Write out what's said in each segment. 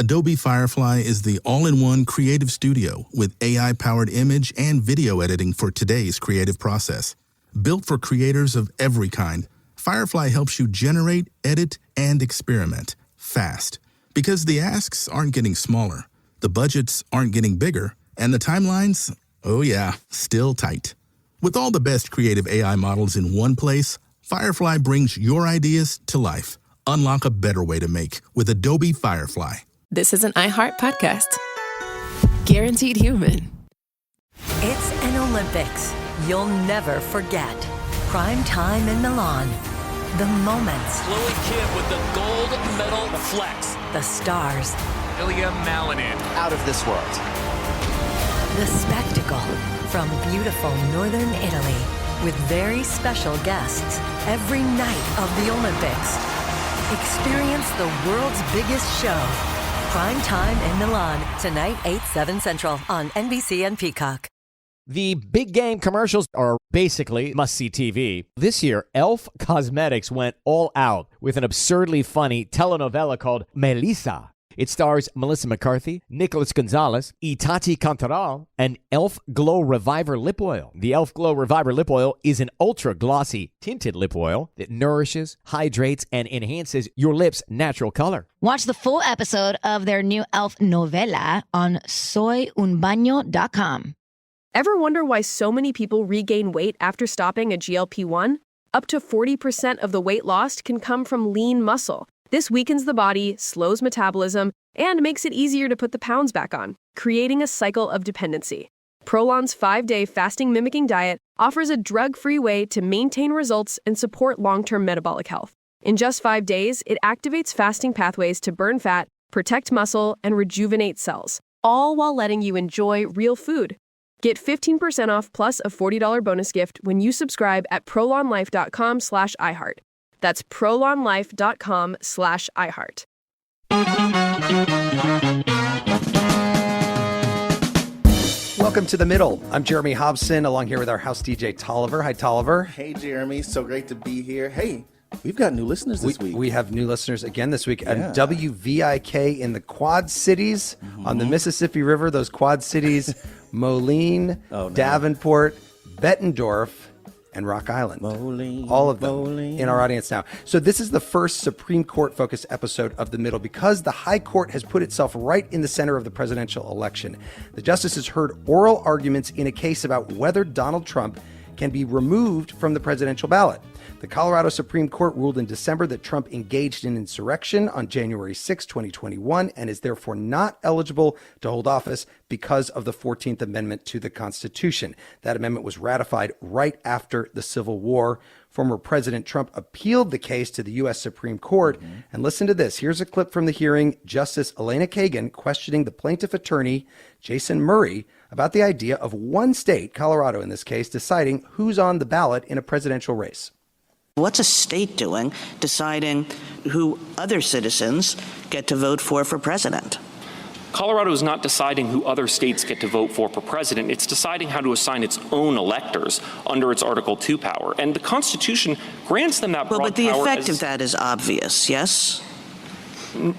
Adobe Firefly is the all-in-one creative studio with AI-powered image and video editing for today's creative process. Built for creators of every kind, Firefly helps you generate, edit, and experiment fast. Because the asks aren't getting smaller, the budgets aren't getting bigger, and the timelines, oh yeah, still tight. With all the best creative AI models in one place, Firefly brings your ideas to life. Unlock a better way to make with Adobe Firefly. This is an iHeart podcast. Guaranteed human. It's an Olympics you'll never forget. Prime time in Milan. The moments. Chloe Kim with the gold medal flex. The stars. Ilya Malinin. Out of this world. The spectacle from beautiful northern Italy with very special guests every night of the Olympics. Experience the world's biggest show. Prime time in Milan. Tonight, 8/7 Central on NBC and Peacock. The big game commercials are basically must-see TV. This year, Elf Cosmetics went all out with an absurdly funny telenovela called Melissa. It stars Melissa McCarthy, Nicholas Gonzalez, Itati Cantoral, and Elf Glow Reviver Lip Oil. The Elf Glow Reviver Lip Oil is an ultra-glossy tinted lip oil that nourishes, hydrates, and enhances your lips' natural color. Watch the full episode of their new Elf novela on soyunbaño.com. Ever wonder why so many people regain weight after stopping a GLP-1? Up to 40% of the weight lost can come from lean muscle. This weakens the body, slows metabolism, and makes it easier to put the pounds back on, creating a cycle of dependency. Prolon's 5-day fasting-mimicking diet offers a drug-free way to maintain results and support long-term metabolic health. In just 5 days, it activates fasting pathways to burn fat, protect muscle, and rejuvenate cells, all while letting you enjoy real food. Get 15% off plus a $40 bonus gift when you subscribe at prolonlife.com/iHeart. That's prolonlife.com/iHeart. Welcome to The Middle. I'm Jeremy Hobson, along here with our house DJ Tolliver. Hi, Tolliver. Hey, Jeremy. So great to be here. Hey, we've got new listeners this week. We have new listeners again this week. And WVIK in the Quad Cities on the Mississippi River. Those Quad Cities, Moline, Davenport, Bettendorf, and Rock Island. All of them in our audience now. So this is the first Supreme Court-focused episode of The Middle because the High Court has put itself right in the center of the presidential election. The justices heard oral arguments in a case about whether Donald Trump can be removed from the presidential ballot. The Colorado Supreme Court ruled in December that Trump engaged in insurrection on January 6, 2021, and is therefore not eligible to hold office because of the 14th Amendment to the Constitution. That amendment was ratified right after the Civil War. Former President Trump appealed the case to the U.S. Supreme Court. And listen to this. Here's a clip from the hearing. Justice Elena Kagan questioning the plaintiff attorney, Jason Murray, about the idea of one state, Colorado in this case, deciding who's on the ballot in a presidential race. What's a state doing deciding who other citizens get to vote for president? Colorado is not deciding who other states get to vote for president. It's deciding how to assign its own electors under its Article 2 power. And the Constitution grants them that broad power. But the effect of that is obvious, yes?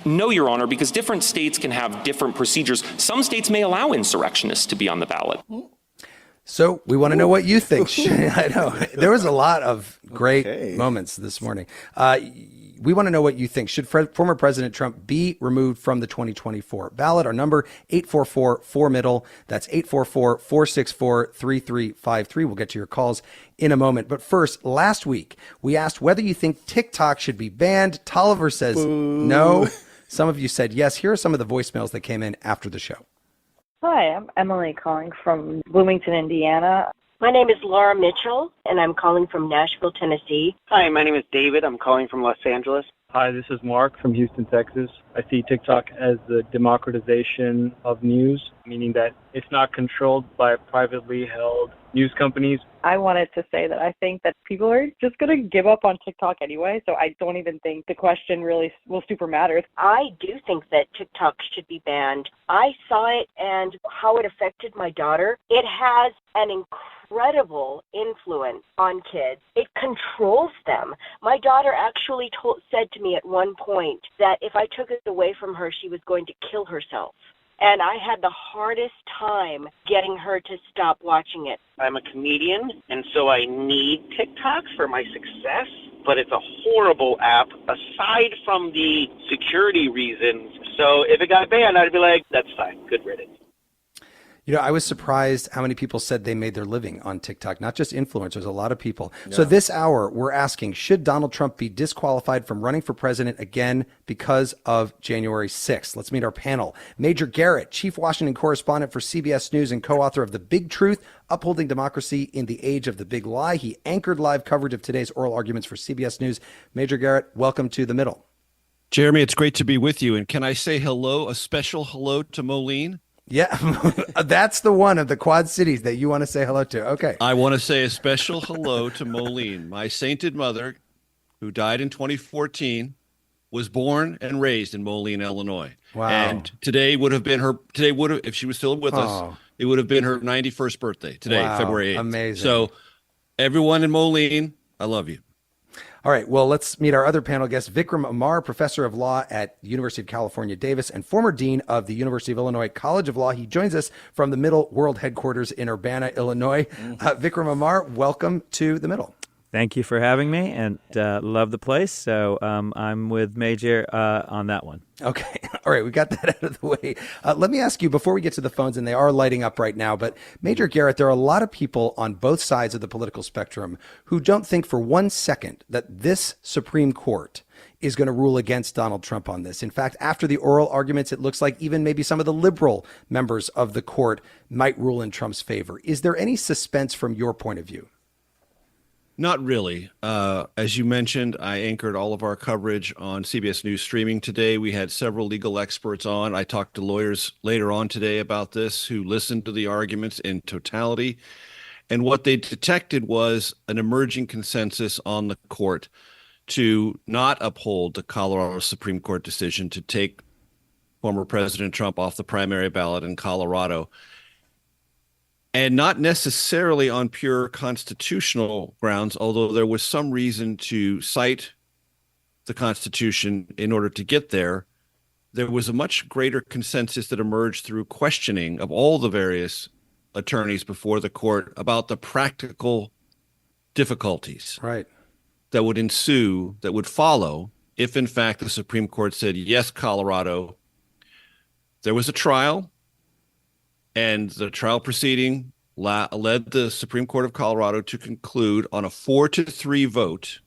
No, Your Honor, because different states can have different procedures. Some states may allow insurrectionists to be on the ballot. So we want to know what you think. I know there was a lot of great moments this morning. We want to know what you think. Should former President Trump be removed from the 2024 ballot? Our number, 844-4MIDDLE. That's 844-464-3353. We'll get to your calls in a moment. But first, last week, we asked whether you think TikTok should be banned. Tolliver says no. Some of you said yes. Here are some of the voicemails that came in after the show. Hi, I'm Emily calling from Bloomington, Indiana. My name is Laura Mitchell, and I'm calling from Nashville, Tennessee. Hi, my name is David. I'm calling from Los Angeles. Hi, this is Mark from Houston, Texas. I see TikTok as the democratization of news, meaning that it's not controlled by privately held news companies. I wanted to say that I think that people are just going to give up on TikTok anyway, so I don't even think the question really will super matter. I do think that TikTok should be banned. I saw it and how it affected my daughter. It has an incredible influence on kids. It controls them My daughter actually said to me at one point that if I took it away from her, she was going to kill herself. And I had the hardest time getting her to stop watching it. I'm a comedian, and so I need TikTok for my success, but it's a horrible app aside from the security reasons. So if it got banned, I'd be like, that's fine, good riddance. You know, I was surprised how many people said they made their living on TikTok, not just influencers, a lot of people. Yeah. So this hour, we're asking, should Donald Trump be disqualified from running for president again because of January 6th? Let's meet our panel. Major Garrett, chief Washington correspondent for CBS News and co-author of The Big Truth, Upholding Democracy in the Age of the Big Lie. He anchored live coverage of today's oral arguments for CBS News. Major Garrett, welcome to The Middle. Jeremy, it's great to be with you. And can I say hello, a special hello to Moline? Yeah, that's the one of the Quad Cities that you want to say hello to. Okay. I want to say a special hello to Moline, my sainted mother, who died in 2014, was born and raised in Moline, Illinois. Wow. And today would have, if she was still with us, it would have been her 91st birthday today, wow. February 8th. Amazing. So everyone in Moline, I love you. All right, well, let's meet our other panel guest, Vikram Amar, professor of law at University of California, Davis, and former dean of the University of Illinois College of Law. He joins us from the Middle World Headquarters in Urbana, Illinois. Vikram Amar, welcome to The Middle. Thank you for having me, and love the place. So I'm with Major on that one. Okay. All right. We got that out of the way. Let me ask you, before we get to the phones, and they are lighting up right now, but Major Garrett, there are a lot of people on both sides of the political spectrum who don't think for 1 second that this Supreme Court is going to rule against Donald Trump on this. In fact, after the oral arguments, it looks like even maybe some of the liberal members of the court might rule in Trump's favor. Is there any suspense from your point of view? Not really. As you mentioned, I anchored all of our coverage on CBS News streaming today. We had several legal experts on. I talked to lawyers later on today about this who listened to the arguments in totality. And what they detected was an emerging consensus on the court to not uphold the Colorado Supreme Court decision to take former President Trump off the primary ballot in Colorado. And not necessarily on pure constitutional grounds, although there was some reason to cite the Constitution in order to get there. There was a much greater consensus that emerged through questioning of all the various attorneys before the court about the practical difficulties that would ensue, that would follow, if in fact the Supreme Court said, yes, Colorado. There was a trial. And the trial proceeding led the Supreme Court of Colorado to conclude on a 4-3 vote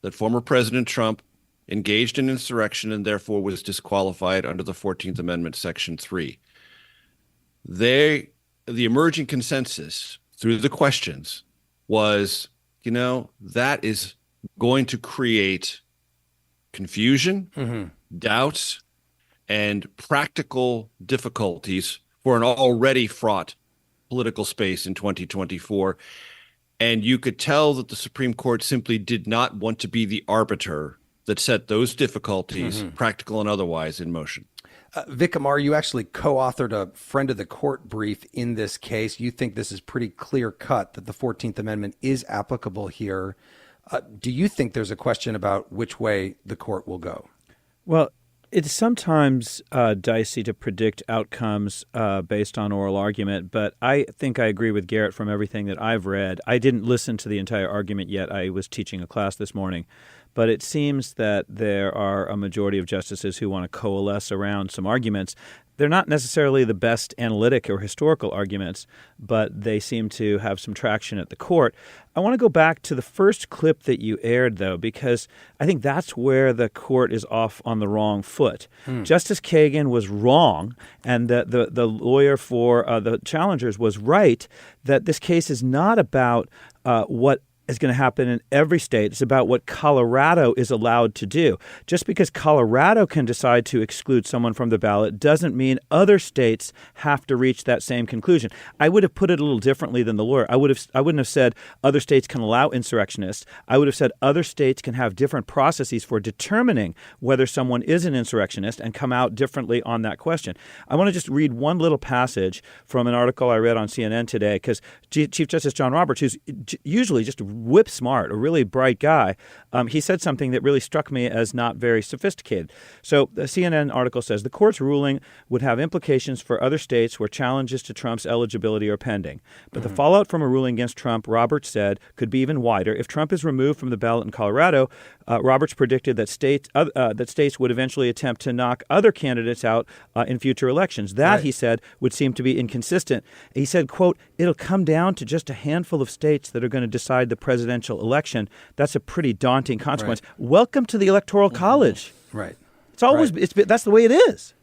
that former President Trump engaged in insurrection and therefore was disqualified under the 14th Amendment, Section 3. The emerging consensus through the questions was, that is going to create confusion, doubts, and practical difficulties for an already fraught political space in 2024. And you could tell that the Supreme Court simply did not want to be the arbiter that set those difficulties, practical and otherwise, in motion. Vic Amar, you actually co-authored a friend of the court brief in this case. You think this is pretty clear cut that the 14th Amendment is applicable here. Do you think there's a question about which way the court will go? Well, it's sometimes dicey to predict outcomes based on oral argument, but I think I agree with Garrett from everything that I've read. I didn't listen to the entire argument yet. I was teaching a class this morning. But it seems that there are a majority of justices who want to coalesce around some arguments. They're not necessarily the best analytic or historical arguments, but they seem to have some traction at the court. I want to go back to the first clip that you aired, though, because I think that's where the court is off on the wrong foot. Justice Kagan was wrong, and the lawyer for the challengers was right, that this case is not about what is going to happen in every state. It's about what Colorado is allowed to do. Just because Colorado can decide to exclude someone from the ballot doesn't mean other states have to reach that same conclusion. I would have put it a little differently than the lawyer. I wouldn't have said other states can allow insurrectionists. I would have said other states can have different processes for determining whether someone is an insurrectionist and come out differently on that question. I want to just read one little passage from an article I read on CNN today, because Chief Justice John Roberts, who's usually just whip smart, a really bright guy. He said something that really struck me as not very sophisticated. So the CNN article says the court's ruling would have implications for other states where challenges to Trump's eligibility are pending. But the fallout from a ruling against Trump, Roberts said, could be even wider. If Trump is removed from the ballot in Colorado, Roberts predicted that states would eventually attempt to knock other candidates out in future elections. That, he said, would seem to be inconsistent. He said, quote, it'll come down to just a handful of states that are going to decide the presidential election. That's a pretty daunting consequence. Right. Welcome to the Electoral College. Right. It's always that's the way it is.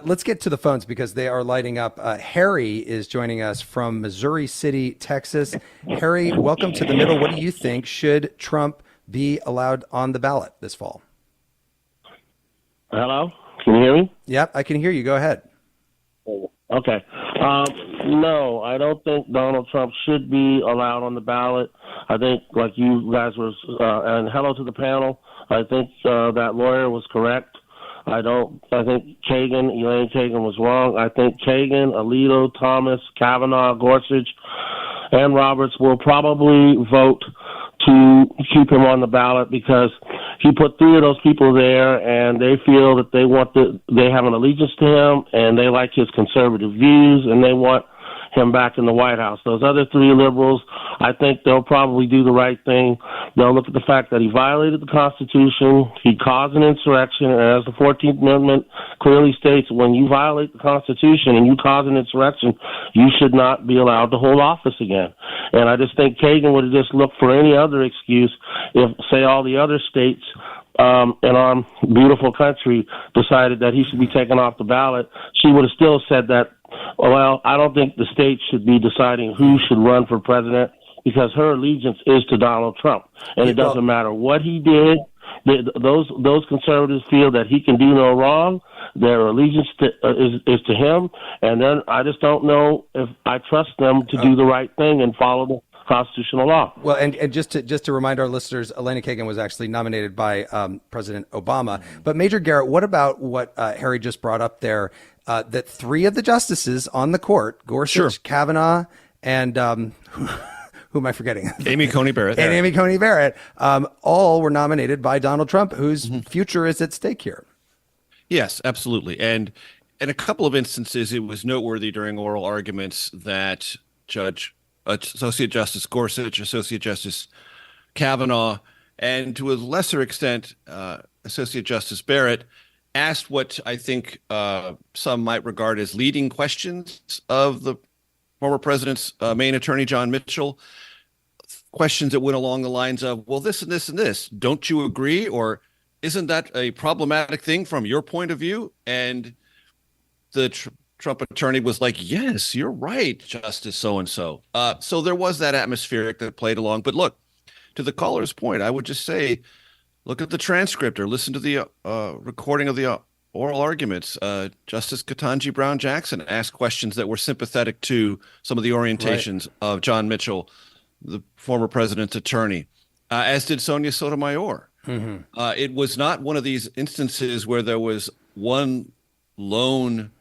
Let's get to the phones because they are lighting up. Harry is joining us from Missouri City, Texas. Harry, welcome to the middle. What do you think? Should Trump be allowed on the ballot this fall? Hello? Can you hear me? Yep, I can hear you. Go ahead. Okay. No, I don't think Donald Trump should be allowed on the ballot. I think, like you guys were, and hello to the panel, I think that lawyer was correct. I think Elaine Kagan was wrong. I think Kagan, Alito, Thomas, Kavanaugh, Gorsuch, and Roberts will probably vote to keep him on the ballot because he put three of those people there and they feel that they have an allegiance to him and they like his conservative views and they want him back in the White House. Those other three liberals, I think they'll probably do the right thing. They'll look at the fact that he violated the Constitution, he caused an insurrection, and as the 14th Amendment clearly states, when you violate the Constitution and you cause an insurrection, you should not be allowed to hold office again. And I just think Kagan would have just looked for any other excuse if, say, all the other states in our beautiful country decided that he should be taken off the ballot. She would have still said that, well, I don't think the states should be deciding who should run for president because her allegiance is to Donald Trump. And it doesn't matter what he did. Those conservatives feel that he can do no wrong. Their allegiance is to him. And then I just don't know if I trust them to do the right thing and follow the constitutional law. Well, and just to remind our listeners, Elena Kagan was actually nominated by President Obama. But Major Garrett, what about what Harry just brought up there, that three of the justices on the court, Gorsuch, Kavanaugh, and who am I forgetting? Amy Coney Barrett. And Amy Coney Barrett, all were nominated by Donald Trump, whose future is at stake here. Yes, absolutely. And in a couple of instances, it was noteworthy during oral arguments that Associate Justice Gorsuch, Associate Justice Kavanaugh, and to a lesser extent, Associate Justice Barrett asked what I think some might regard as leading questions of the former president's main attorney, John Mitchell, questions that went along the lines of, well, this and this and this, don't you agree? Or isn't that a problematic thing from your point of view? And the Trump attorney was like, yes, you're right, Justice so-and-so. So there was that atmospheric that played along. But look, to the caller's point, I would just say, look at the transcript or listen to the recording of the oral arguments. Justice Ketanji Brown Jackson asked questions that were sympathetic to some of the orientations of John Mitchell, the former president's attorney, as did Sonia Sotomayor. It was not one of these instances where there was one lone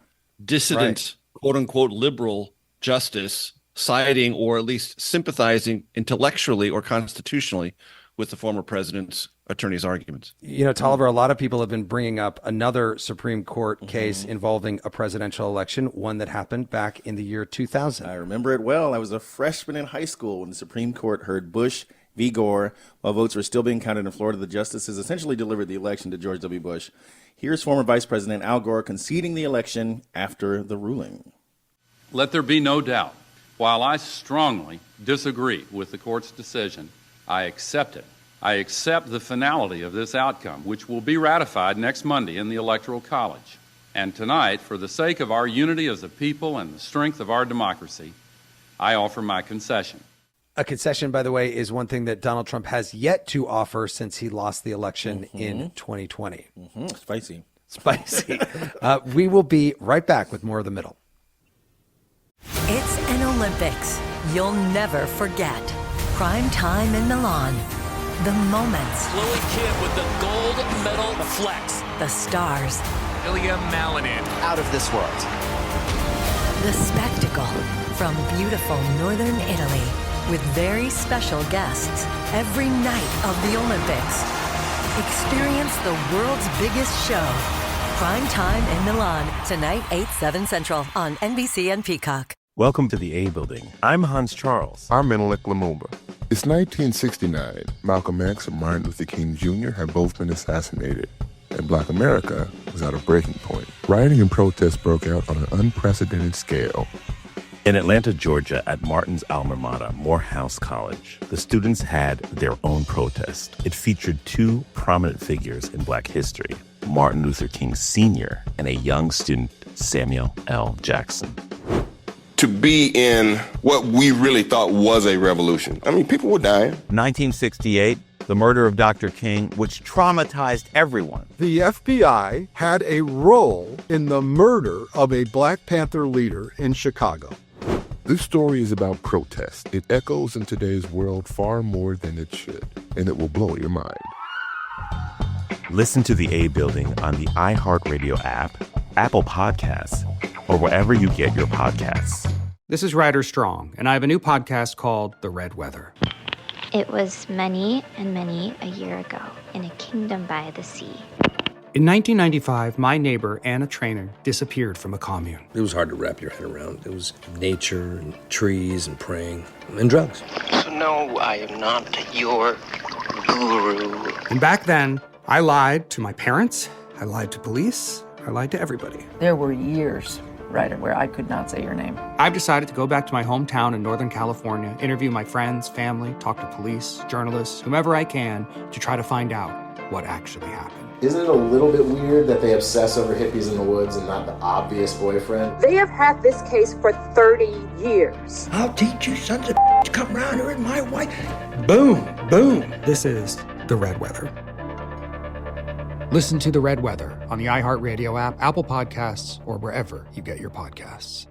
dissident, quote unquote, liberal justice siding or at least sympathizing intellectually or constitutionally with the former president's attorney's arguments. You know, Tolliver, a lot of people have been bringing up another Supreme Court case involving a presidential election, one that happened back in the year 2000. I remember it well. I was a freshman in high school when the Supreme Court heard Bush v. Gore. While votes were still being counted in Florida, the justices essentially delivered the election to George W. Bush. Here's former Vice President Al Gore conceding the election after the ruling. Let there be no doubt. While I strongly disagree with the court's decision, I accept it. I accept the finality of this outcome, which will be ratified next Monday in the Electoral College. And tonight, for the sake of our unity as a people and the strength of our democracy, I offer my concession. A concession, by the way, is one thing that Donald Trump has yet to offer since he lost the election in 2020. Spicy. We will be right back with more of The Middle. It's an Olympics you'll never forget. Prime time in Milan. The moments. Chloe Kim with the gold medal flex. The stars. Ilya Malinin. Out of this world. The spectacle from beautiful northern Italy. with very special guests every night of the Olympics. Experience the world's biggest show. Prime time in Milan, tonight 8/7 Central on NBC and Peacock. Welcome to the A Building. I'm Hans Charles. I'm Menelik Lumumba. It's 1969. Malcolm X and Martin Luther King Jr. had both been assassinated, and Black America was at a breaking point. Rioting and protests broke out on an unprecedented scale. In Atlanta, Georgia, at Martin's alma mater, Morehouse College, the students had their own protest. It featured two prominent figures in Black history, Martin Luther King Sr. and a young student, Samuel L. Jackson. To be in what we really thought was a revolution. I mean, people were dying. 1968, the murder of Dr. King, which traumatized everyone. The FBI had a role in the murder of a Black Panther leader in Chicago. This story is about protest. It echoes in today's world far more than it should, and it will blow your mind. Listen to the A Building on the iHeartRadio app, Apple Podcasts, or wherever you get your podcasts. This is Ryder Strong, and I have a new podcast called The Red Weather. It was many and many a year ago in a kingdom by the sea. In 1995, my neighbor, Anna Trainer, disappeared from a commune. It was hard to wrap your head around. It was nature and trees and praying and drugs. So no, I am not your guru. And back then, I lied to my parents, I lied to police, I lied to everybody. There were years, Ryder, where I could not say your name. I've decided to go back to my hometown in Northern California, interview my friends, family, talk to police, journalists, whomever I can, to try to find out what actually happened. Isn't it a little bit weird that they obsess over hippies in the woods and not the obvious boyfriend? They have had this case for 30 years. I'll teach you sons of to come around here and my wife. Boom, boom. This is The Red Weather. Listen to The Red Weather on the iHeartRadio app, Apple Podcasts, or wherever you get your podcasts.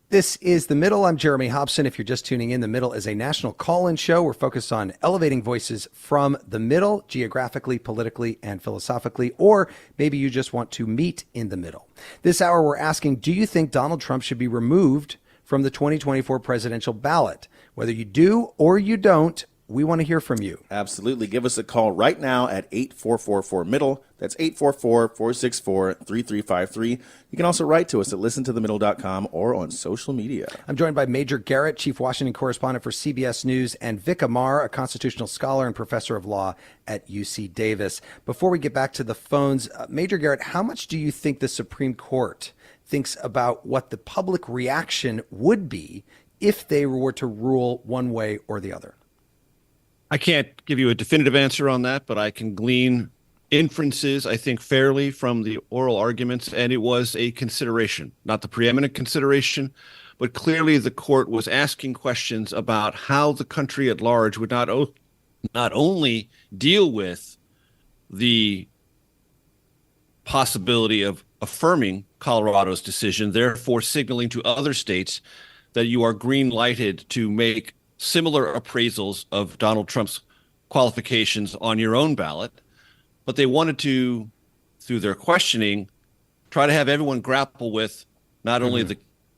This is The Middle. I'm Jeremy Hobson. If you're just tuning in, The Middle is a national call-in show. We're focused on elevating voices from the middle, geographically, politically, and philosophically, or maybe you just want to meet in the middle. This hour, we're asking, do you think Donald Trump should be removed from the 2024 presidential ballot? Whether you do or you don't, we want to hear from you. Absolutely. Give us a call right now at 8444-MIDDLE. That's 844-464-3353. You can also write to us at listentothemiddle.com or on social media. I'm joined by Major Garrett, Chief Washington Correspondent for CBS News, and Vikram, Amar, a constitutional scholar and professor of law at UC Davis. Before we get back to the phones, Major Garrett, how much do you think the Supreme Court thinks about what the public reaction would be if they were to rule one way or the other? I can't give you a definitive answer on that, but I can glean inferences, I think, fairly from the oral arguments, and it was a consideration, not the preeminent consideration, but clearly the court was asking questions about how the country at large would not only deal with the possibility of affirming Colorado's decision, therefore signaling to other states that you are green-lighted to make similar appraisals of Donald Trump's qualifications on your own ballot, but they wanted to, through their questioning, try to have everyone grapple with not only the,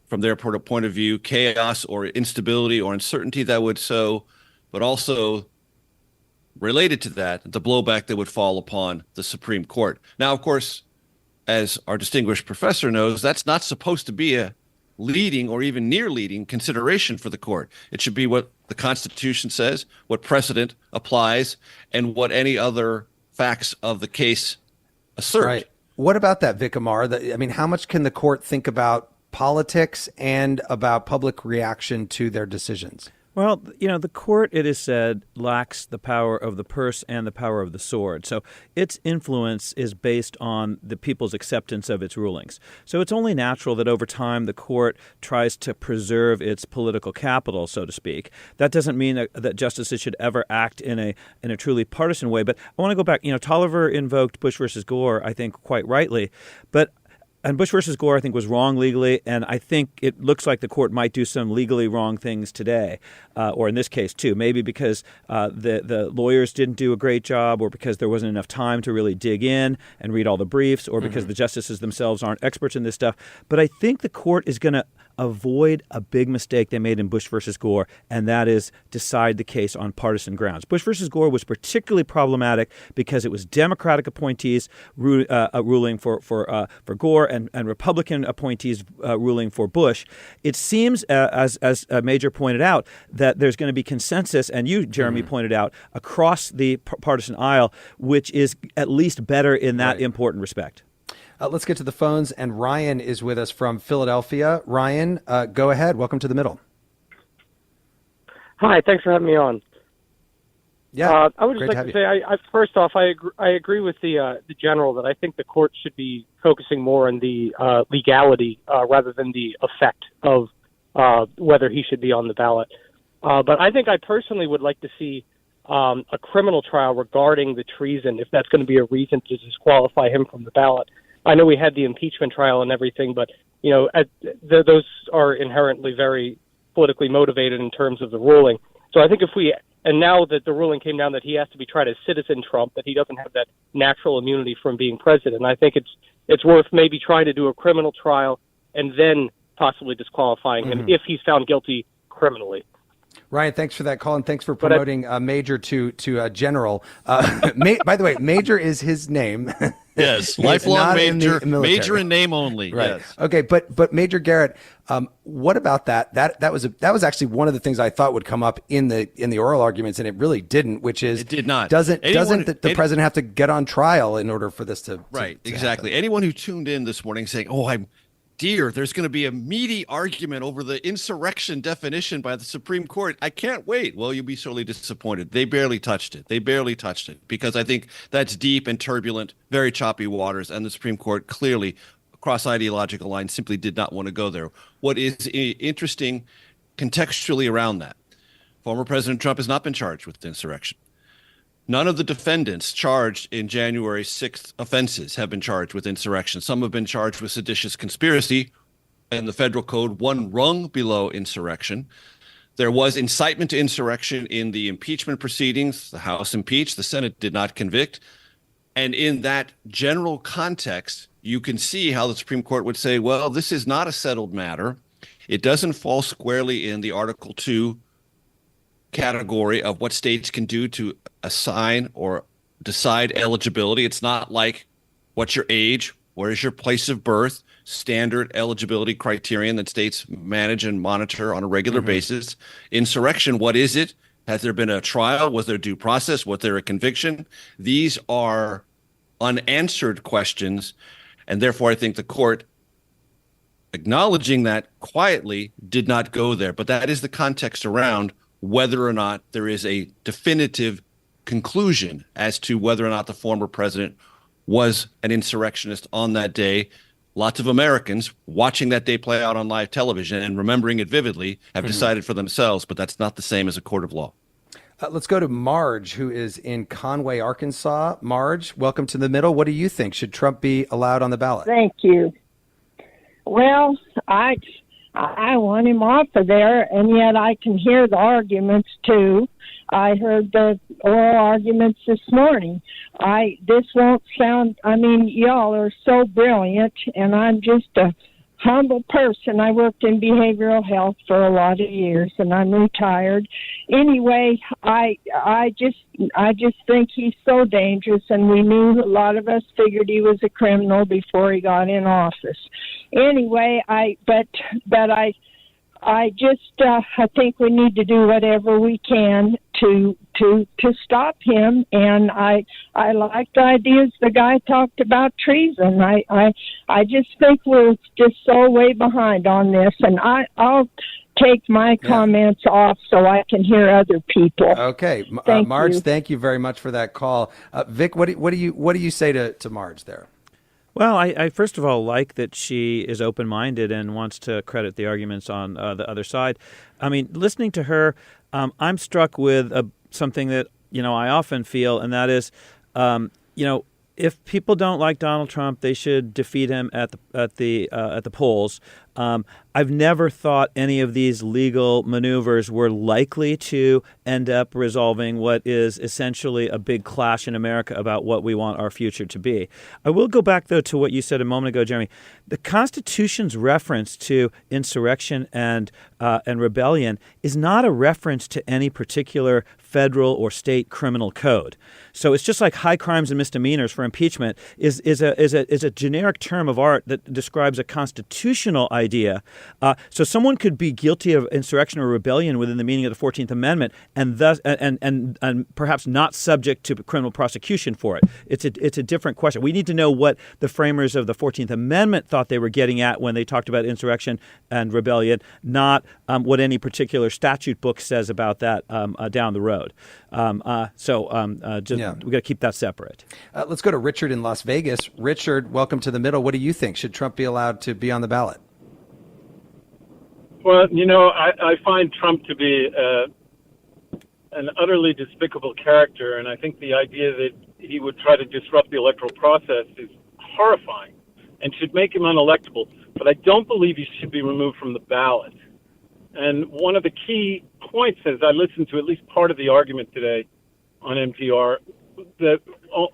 from their point of view, chaos or instability or uncertainty that would sow, but also related to that, the blowback that would fall upon the Supreme Court. Now, of course, as our distinguished professor knows, that's not supposed to be a leading or even near leading consideration for the court. It should be what the Constitution says, what precedent applies, and what any other facts of the case assert. Right. What about that, Vikram, Amar? I mean, how much can the court think about politics and about public reaction to their decisions? Well, you know, the court, it is said, lacks the power of the purse and the power of the sword. So its influence is based on the people's acceptance of its rulings. So it's only natural that over time the court tries to preserve its political capital, so to speak. That doesn't mean that justices should ever act in a truly partisan way. But I want to go back. You know, Tolliver invoked Bush versus Gore, I think, quite rightly. And Bush versus Gore, I think, was wrong legally, and I think it looks like the court might do some legally wrong things today, or in this case, too. Maybe because the lawyers didn't do a great job, or because there wasn't enough time to really dig in and read all the briefs, or because the justices themselves aren't experts in this stuff. But I think the court is going to avoid a big mistake they made in Bush versus Gore, and that is decide the case on partisan grounds. Bush versus Gore was particularly problematic because it was Democratic appointees ruling for Gore and Republican appointees ruling for Bush. It seems, as Major pointed out, that there's going to be consensus, and you, Jeremy, pointed out, across the partisan aisle, which is at least better in that important respect. Let's get to the phones, and Ryan is with us from Philadelphia. Ryan, go ahead. Welcome to the middle. Hi, thanks for having me on. Yeah, I would just like to say, first off, I agree with the general that I think the court should be focusing more on the legality rather than the effect of whether he should be on the ballot. But I think I personally would like to see a criminal trial regarding the treason, if that's going to be a reason to disqualify him from the ballot. I know we had the impeachment trial and everything, but those are inherently very politically motivated in terms of the ruling. So I think and now that the ruling came down that he has to be tried as citizen Trump, that he doesn't have that natural immunity from being president, I think it's worth maybe trying to do a criminal trial and then possibly disqualifying him if he's found guilty criminally. Ryan, thanks for that call, and thanks for promoting Major to General. By the way, Major is his name. Yes, lifelong Major, Major in name only. Right. Yes. Okay, but Major Garrett, what about that? That was actually one of the things I thought would come up in the oral arguments, and it really didn't. Which is, it did not. Doesn't the president have to get on trial in order for this to exactly? Anyone who tuned in this morning saying, "Oh, there's going to be a meaty argument over the insurrection definition by the Supreme Court. I can't wait." Well, you'll be sorely disappointed. They barely touched it. Because I think that's deep and turbulent, very choppy waters. And the Supreme Court clearly, across ideological lines, simply did not want to go there. What is interesting contextually around that, former President Trump has not been charged with insurrection. None of the defendants charged in January 6th offenses have been charged with insurrection. Some have been charged with seditious conspiracy, and the federal code one rung below insurrection. There was incitement to insurrection in the impeachment proceedings. The House impeached, the Senate did not convict. And in that general context, you can see how the Supreme Court would say, well, this is not a settled matter. It doesn't fall squarely in the Article 2 category of what states can do to assign or decide eligibility. It's not like what's your age, where is your place of birth, standard eligibility criterion that states manage and monitor on a regular basis. Insurrection, what is it? Has there been a trial? Was there due process? Was there a conviction? These are unanswered questions, and therefore I think the court, acknowledging that quietly, did not go there. But that is the context around whether or not there is a definitive conclusion as to whether or not the former president was an insurrectionist on that day. Lots of Americans watching that day play out on live television and remembering it vividly have decided for themselves, but that's not the same as a court of law. Let's go to Marge, who is in Conway, Arkansas. Marge, welcome to the middle. What do you think? Should Trump be allowed on the ballot? Thank you. Well, I want him off of there, and yet I can hear the arguments too. I heard the oral arguments this morning. This won't sound, y'all are so brilliant, and I'm just a humble person. I worked in behavioral health for a lot of years, and I'm retired. Anyway, I just think he's so dangerous, and we knew, a lot of us figured he was a criminal before he got in office. Anyway, I think we need to do whatever we can to stop him. And I like the ideas the guy talked about treason. I just think we're just so way behind on this, and I'll take my comments off so I can hear other people. Okay, Marge, thank you very much for that call. Vic, what do you say to Marge there? Well, I first of all like that she is open-minded and wants to credit the arguments on the other side. I mean, listening to her, I'm struck with something that I often feel, and that is, if people don't like Donald Trump, they should defeat him at the polls. I've never thought any of these legal maneuvers were likely to end up resolving what is essentially a big clash in America about what we want our future to be. I will go back, though, to what you said a moment ago, Jeremy. The Constitution's reference to insurrection and rebellion is not a reference to any particular federal or state criminal code. So it's just like high crimes and misdemeanors for impeachment is a generic term of art that describes a constitutional idea. So someone could be guilty of insurrection or rebellion within the meaning of the 14th Amendment and thus and perhaps not subject to criminal prosecution for it. It's a different question. We need to know what the framers of the 14th Amendment thought they were getting at when they talked about insurrection and rebellion, not what any particular statute book says about that down the road. We got to keep that separate. Let's go to Richard in Las Vegas. Richard, welcome to The Middle. What do you think? Should Trump be allowed to be on the ballot? Well, I find Trump to be an utterly despicable character, and I think the idea that he would try to disrupt the electoral process is horrifying and should make him unelectable. But I don't believe he should be removed from the ballot. And one of the key points, as I listened to at least part of the argument today on NPR, that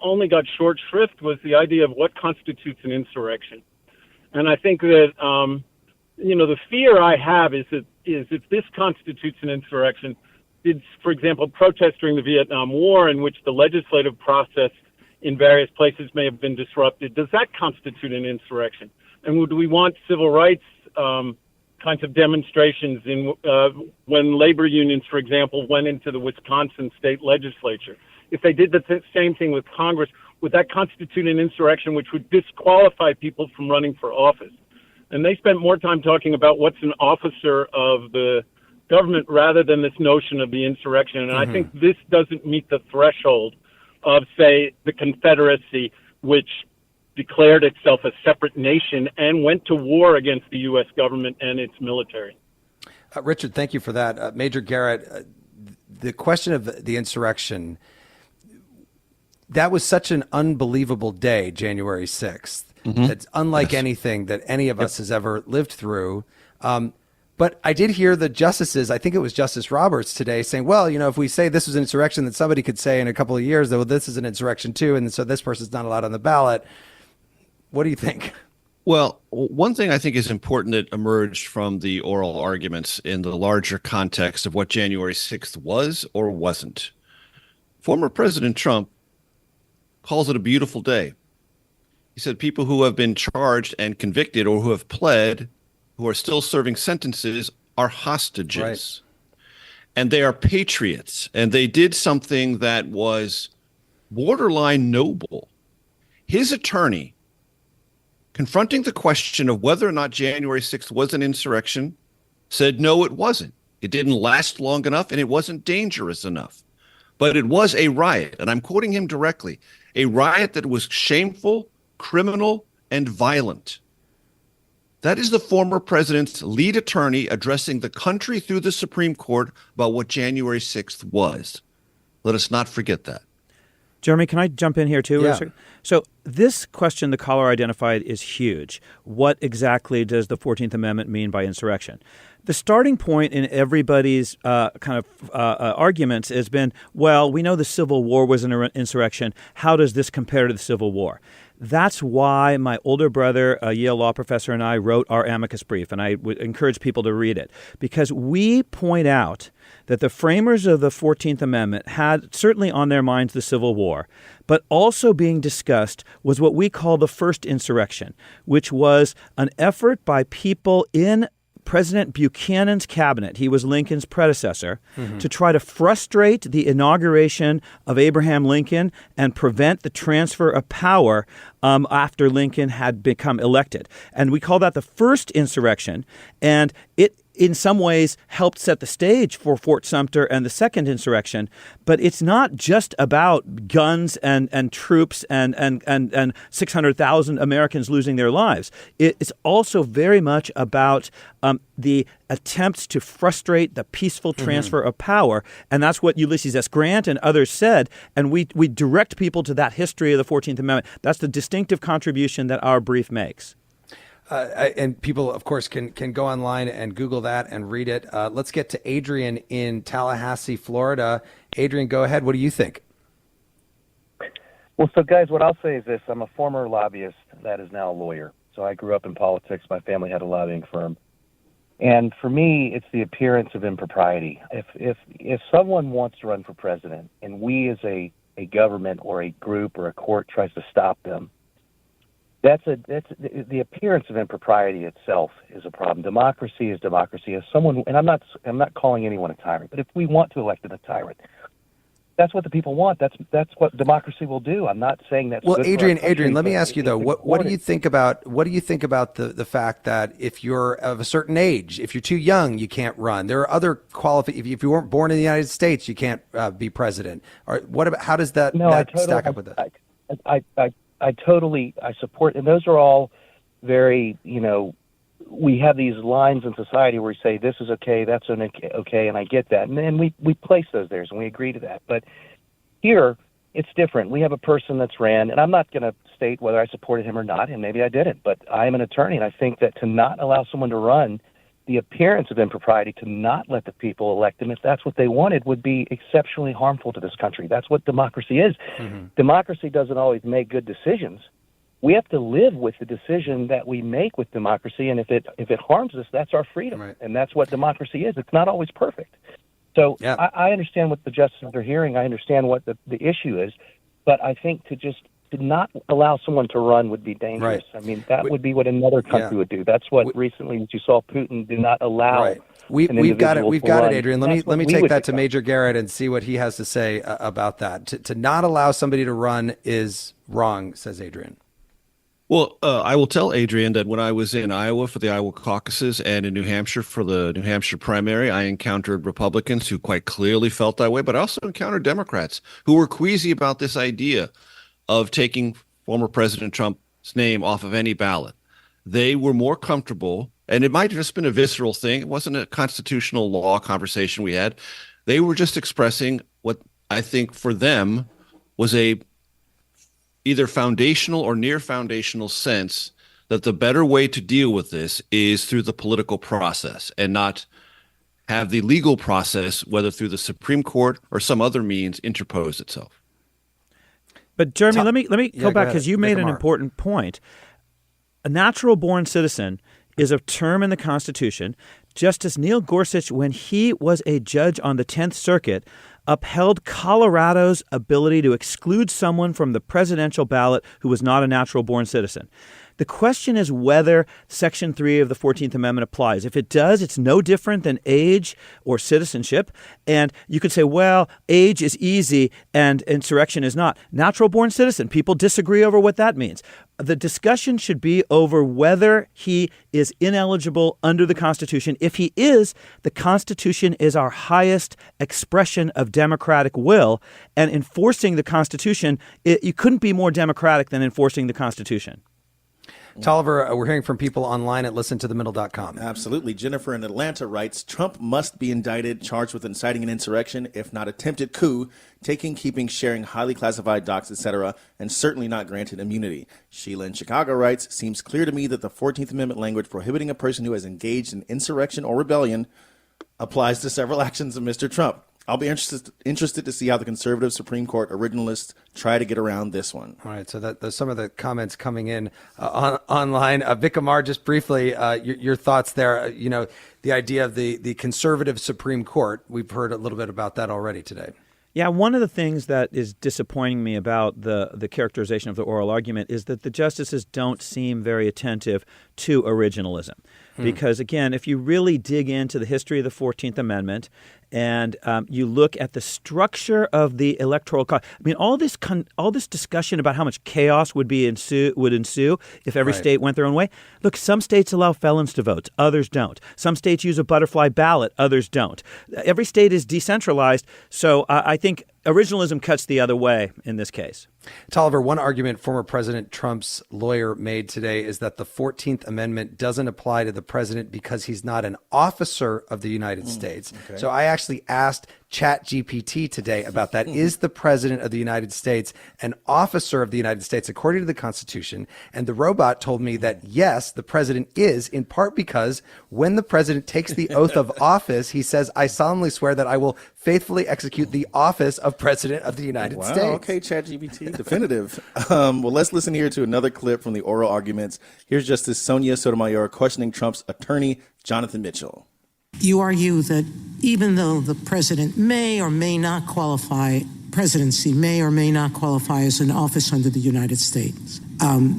only got short shrift was the idea of what constitutes an insurrection. And I think that, the fear I have is if this constitutes an insurrection, did, for example, protests during the Vietnam War in which the legislative process in various places may have been disrupted, does that constitute an insurrection? And would we want civil rights kinds of demonstrations when labor unions, for example, went into the Wisconsin state legislature? If they did the same thing with Congress, would that constitute an insurrection which would disqualify people from running for office? And they spent more time talking about what's an officer of the government rather than this notion of the insurrection. And I think this doesn't meet the threshold of, say, the Confederacy, which declared itself a separate nation and went to war against the U.S. government and its military. Richard, thank you for that. Major Garrett, the question of the insurrection, that was such an unbelievable day, January 6th. It's unlike anything that any of us has ever lived through. But I did hear the justices, I think it was Justice Roberts today, saying, well, if we say this was an insurrection, then somebody could say in a couple of years, though, this is an insurrection too, and so this person's not allowed on the ballot. What do you think? Well, one thing I think is important that emerged from the oral arguments in the larger context of what January 6th was or wasn't. Former President Trump calls it a beautiful day. He said people who have been charged and convicted or who have pled, who are still serving sentences, are hostages. Right. And they are patriots. And they did something that was borderline noble. His attorney, confronting the question of whether or not January 6th was an insurrection, said no, it wasn't. It didn't last long enough, and it wasn't dangerous enough. But it was a riot, and I'm quoting him directly, a riot that was shameful, criminal, and violent. That is the former president's lead attorney addressing the country through the Supreme Court about what January 6th was. Let us not forget that. Jeremy, can I jump in here too? Yeah. So this question the caller identified is huge. What exactly does the 14th Amendment mean by insurrection? The starting point in everybody's arguments has been, well, we know the Civil War was an insurrection. How does this compare to the Civil War? That's why my older brother, a Yale law professor, and I wrote our amicus brief, and I would encourage people to read it, because we point out that the framers of the 14th Amendment had certainly on their minds the Civil War, but also being discussed was what we call the first insurrection, which was an effort by people in President Buchanan's cabinet, he was Lincoln's predecessor, to try to frustrate the inauguration of Abraham Lincoln and prevent the transfer of power after Lincoln had become elected. And we call that the first insurrection. And it, in some ways, helped set the stage for Fort Sumter and the second insurrection. But it's not just about guns and troops and 600,000 Americans losing their lives. It's also very much about the attempts to frustrate the peaceful transfer of power. And that's what Ulysses S. Grant and others said. And we direct people to that history of the 14th Amendment. That's the distinctive contribution that our brief makes. And people, of course, can go online and Google that and read it. Let's get to Adrian in Tallahassee, Florida. Adrian, go ahead. What do you think? Well, so guys, what I'll say is this. I'm a former lobbyist that is now a lawyer. So I grew up in politics. My family had a lobbying firm. And for me, it's the appearance of impropriety. If someone wants to run for president and we as a government or a group or a court tries to stop them, that's the appearance of impropriety itself is a problem. Democracy is democracy. As someone, and I'm not calling anyone a tyrant, but if we want to elect a tyrant, that's what the people want. That's what democracy will do. I'm not saying that's well, good Adrian. for our country, Let me ask you though. What do you think about the fact that if you're of a certain age, if you're too young, you can't run? There are other if you weren't born in the United States, you can't be president. Or what about how does that stack up with that? I totally support, and those are all very, we have these lines in society where we say this is okay, that's okay, and I get that. And then we place those there and we agree to that. But here, it's different. We have a person that's ran, and I'm not going to state whether I supported him or not, and maybe I didn't, but I am an attorney, and I think that to not allow someone to run, the appearance of impropriety, to not let the people elect him if that's what they wanted, would be exceptionally harmful to this country. That's what democracy is. Mm-hmm. Democracy doesn't always make good decisions. We have to live with the decision that we make with democracy, and if it harms us, that's our freedom, right. And that's what democracy is. It's not always perfect. So yeah. I understand what the justices are hearing. I understand what the issue is, but I think to not allow someone to run would be dangerous. Right. I mean, that would be what another country would do. That's what recently you saw Putin did not allow. Right. We've got it. We've got it, Adrian. Let me take that to Major Garrett and see what he has to say about that. To not allow somebody to run is wrong, says Adrian. Well, I will tell Adrian that when I was in Iowa for the Iowa caucuses and in New Hampshire for the New Hampshire primary, I encountered Republicans who quite clearly felt that way, but I also encountered Democrats who were queasy about this idea of taking former President Trump's name off of any ballot. They were more comfortable, and it might have just been a visceral thing. It wasn't a constitutional law conversation we had. They were just expressing what I think for them was a either foundational or near foundational sense that the better way to deal with this is through the political process and not have the legal process, whether through the Supreme Court or some other means, interpose itself. But Jeremy, let me go back because you made an important point. A natural-born citizen is a term in the Constitution. Justice Neil Gorsuch, when he was a judge on the 10th Circuit, upheld Colorado's ability to exclude someone from the presidential ballot who was not a natural-born citizen. The question is whether Section 3 of the 14th Amendment applies. If it does, it's no different than age or citizenship. And you could say, well, age is easy and insurrection is not. Natural-born citizen, people disagree over what that means. The discussion should be over whether he is ineligible under the Constitution. If he is, the Constitution is our highest expression of democratic will, and enforcing the Constitution, you couldn't be more democratic than enforcing the Constitution. Tolliver, we're hearing from people online at listentothemiddle.com. Absolutely. Jennifer in Atlanta writes, Trump must be indicted, charged with inciting an insurrection, if not attempted coup, taking, keeping, sharing highly classified docs, etc., and certainly not granted immunity. Sheila in Chicago writes, seems clear to me that the 14th Amendment language prohibiting a person who has engaged in insurrection or rebellion applies to several actions of Mr. Trump. I'll be interested to see how the conservative Supreme Court originalists try to get around this one. All right, so there's some of the comments coming in online. Amar, just briefly, your thoughts there. The idea of the conservative Supreme Court. We've heard a little bit about that already today. Yeah, one of the things that is disappointing me about the characterization of the oral argument is that the justices don't seem very attentive to originalism. Because, again, if you really dig into the history of the 14th Amendment and you look at the structure of the electoral college, I mean, all this discussion about how much chaos would ensue if every state went their own way. Look, some states allow felons to vote, others don't. Some states use a butterfly ballot, others don't. Every state is decentralized, so I think originalism cuts the other way in this case. Tolliver, one argument former President Trump's lawyer made today is that the 14th Amendment doesn't apply to the president because he's not an officer of the United States. Okay. So I actually asked ChatGPT today about that. Is the president of the United States an officer of the United States according to the Constitution? And the robot told me that yes, the president is, in part because when the president takes the oath of office, he says, "I solemnly swear that I will faithfully execute the office of president of the United States." Okay, ChatGPT, definitive. Well, let's listen here to another clip from the oral arguments. Here's Justice Sonia Sotomayor questioning Trump's attorney, Jonathan Mitchell. You argue that even though the president may or may not qualify, presidency may or may not qualify as an office under the United States,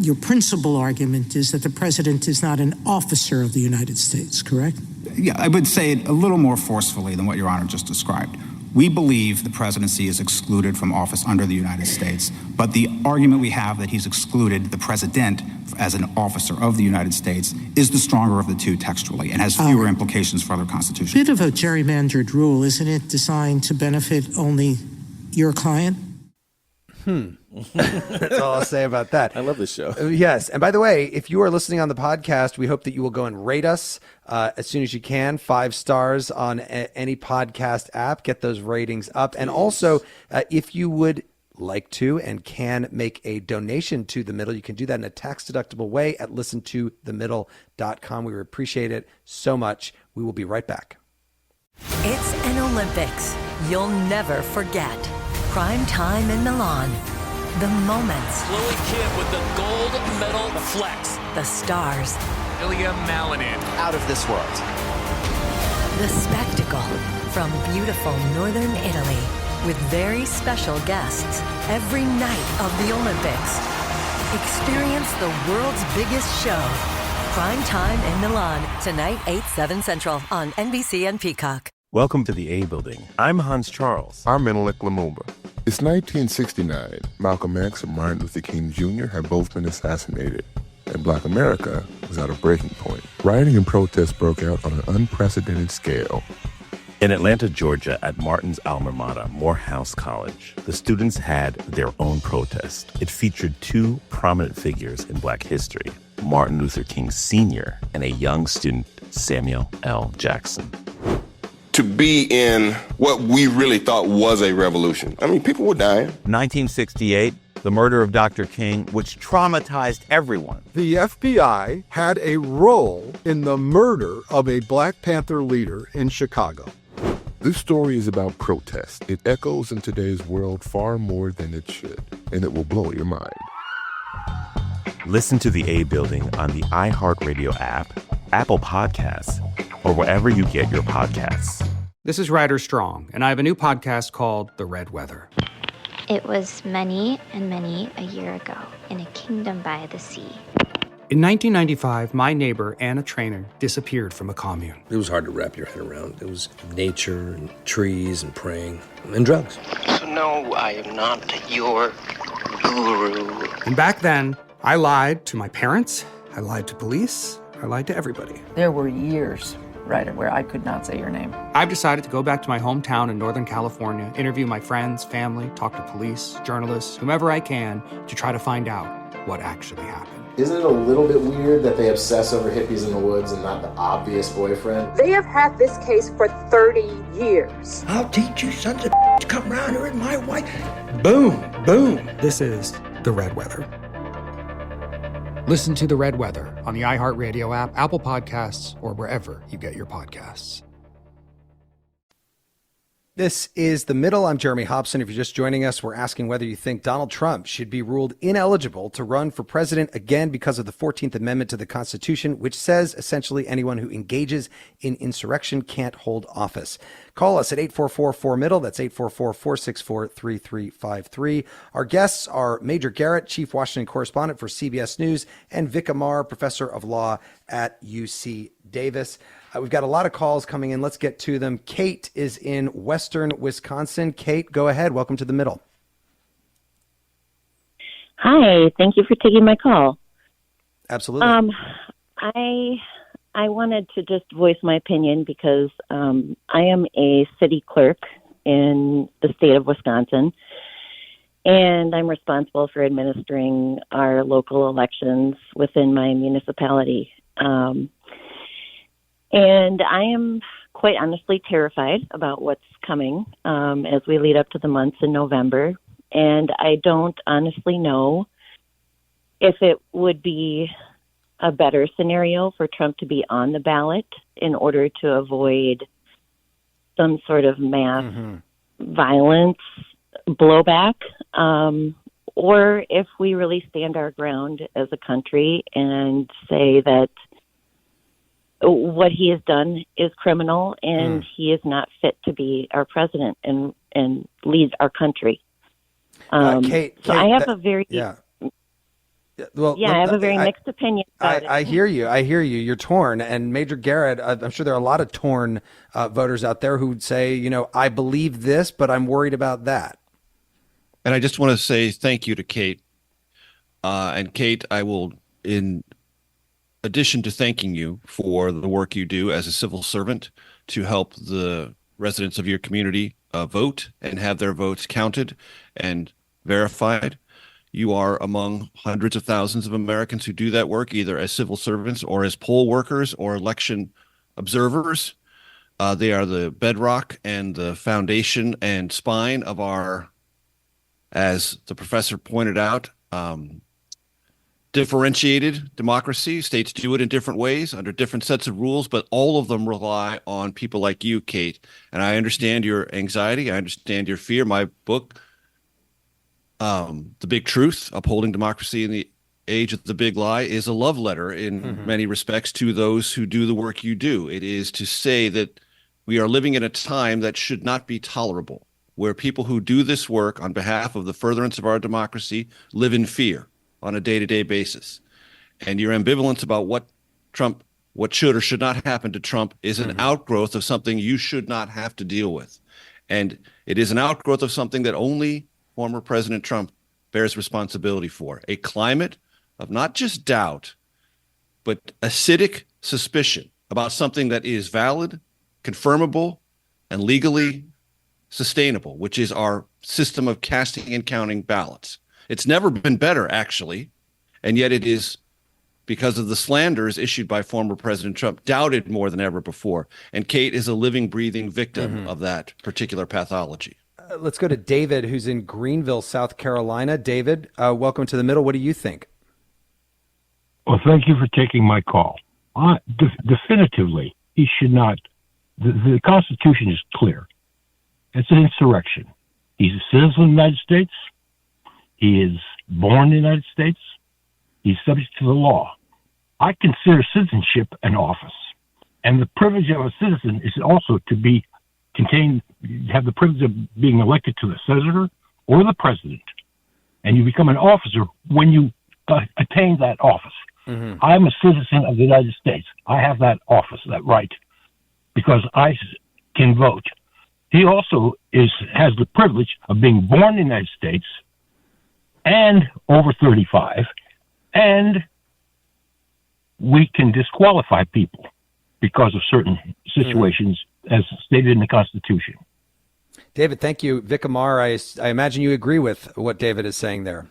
your principal argument is that the president is not an officer of the United States, correct? Yeah, I would say it a little more forcefully than what Your Honor just described. We believe the presidency is excluded from office under the United States, but the argument we have that he's excluded the president as an officer of the United States is the stronger of the two textually and has fewer implications for other constitutions. Bit of a gerrymandered rule, isn't it, designed to benefit only your client? That's all I'll say about that. I love this show. Yes. And by the way, if you are listening on the podcast, we hope that you will go and rate us as soon as you can. 5 stars on any podcast app. Get those ratings up. And also, if you would like to and can make a donation to The Middle, you can do that in a tax-deductible way at listentothemiddle.com. We would appreciate it so much. We will be right back. It's an Olympics you'll never forget. Prime time in Milan. The moments. Chloe Kim with the gold medal flex. The stars. Ilya Malinin. Out of this world. The spectacle from beautiful northern Italy with very special guests every night of the Olympics. Experience the world's biggest show. Prime time in Milan. Tonight, 8/7 Central on NBC and Peacock. Welcome to the A Building. I'm Hans Charles. I'm Menelik Lumumba. It's 1969. Malcolm X and Martin Luther King Jr. had both been assassinated, and Black America was at a breaking point. Rioting and protests broke out on an unprecedented scale. In Atlanta, Georgia, at Martin's alma mater, Morehouse College, the students had their own protest. It featured 2 prominent figures in Black history, Martin Luther King Sr. and a young student, Samuel L. Jackson. To be in what we really thought was a revolution. I mean, people were dying. 1968, the murder of Dr. King, which traumatized everyone. The FBI had a role in the murder of a Black Panther leader in Chicago. This story is about protest. It echoes in today's world far more than it should, and it will blow your mind. Listen to the A Building on the iHeartRadio app, Apple Podcasts, or wherever you get your podcasts. This is Ryder Strong, and I have a new podcast called The Red Weather. It was many and many a year ago in a kingdom by the sea. In 1995, my neighbor, Anna Trainer, disappeared from a commune. It was hard to wrap your head around. It was nature and trees and praying and drugs. So no, I am not your guru. And back then, I lied to my parents, I lied to police, I lied to everybody. There were years, Ryder, where I could not say your name. I've decided to go back to my hometown in Northern California, interview my friends, family, talk to police, journalists, whomever I can, to try to find out what actually happened. Isn't it a little bit weird that they obsess over hippies in the woods and not the obvious boyfriend? They have had this case for 30 years. I'll teach you sons of to come around here and my wife. Boom, boom. This is The Red Weather. Listen to The Red Weather on the iHeartRadio app, Apple Podcasts, or wherever you get your podcasts. This is The Middle. I'm Jeremy Hobson. If you're just joining us, we're asking whether you think Donald Trump should be ruled ineligible to run for president again because of the 14th Amendment to the Constitution, which says essentially anyone who engages in insurrection can't hold office. Call us at 844-4MIDDLE. That's 844-464-3353. Our guests are Major Garrett, Chief Washington Correspondent for CBS News, and Vikram, Amar, Professor of Law at UC Davis. We've got a lot of calls coming in. Let's get to them. Kate is in Western Wisconsin. Kate, go ahead. Welcome to The Middle. Hi. Thank you for taking my call. Absolutely. I wanted to just voice my opinion because I am a city clerk in the state of Wisconsin, and I'm responsible for administering our local elections within my municipality. And I am quite honestly terrified about what's coming as we lead up to the months in November. And I don't honestly know if it would be a better scenario for Trump to be on the ballot in order to avoid some sort of mass violence blowback, or if we really stand our ground as a country and say that what he has done is criminal and he is not fit to be our president and lead our country. Kate, I have a very Well, I have a very mixed opinion about it. I hear you. You're torn. And Major Garrett, I'm sure there are a lot of torn voters out there who would say, I believe this, but I'm worried about that. And I just want to say thank you to Kate. And Kate, I will, in addition to thanking you for the work you do as a civil servant to help the residents of your community vote and have their votes counted and verified, you are among hundreds of thousands of Americans who do that work, either as civil servants or as poll workers or election observers. They are the bedrock and the foundation and spine of our, as the professor pointed out, differentiated democracy. States do it in different ways under different sets of rules, but all of them rely on people like you, Kate. And I understand your anxiety. I understand your fear. My book, The Big Truth, Upholding Democracy in the Age of the Big Lie, is a love letter in many respects to those who do the work you do. It is to say that we are living in a time that should not be tolerable, where people who do this work on behalf of the furtherance of our democracy live in fear on a day-to-day basis. And your ambivalence about what should or should not happen to Trump is an outgrowth of something you should not have to deal with. And it is an outgrowth of something that only former President Trump bears responsibility for, a climate of not just doubt, but acidic suspicion about something that is valid, confirmable, and legally sustainable, which is our system of casting and counting ballots. It's never been better, actually, and yet it is, because of the slanders issued by former President Trump, doubted more than ever before. And Kate is a living, breathing victim of that particular pathology. Let's go to David, who's in Greenville, South Carolina. David, welcome to The Middle. What do you think? Well, thank you for taking my call. Definitively, he should not. The Constitution is clear. It's an insurrection. He's a citizen of the United States. He is born in the United States. He's subject to the law. I consider citizenship an office. And the privilege of a citizen is also to have the privilege of being elected to the senator or the president. And you become an officer when you attain that office. I'm a citizen of the United States. I have that office, that right, because I can vote. He also has the privilege of being born in the United States and over 35, and we can disqualify people because of certain situations as stated in the Constitution. David, thank you. Amar, I imagine you agree with what David is saying there.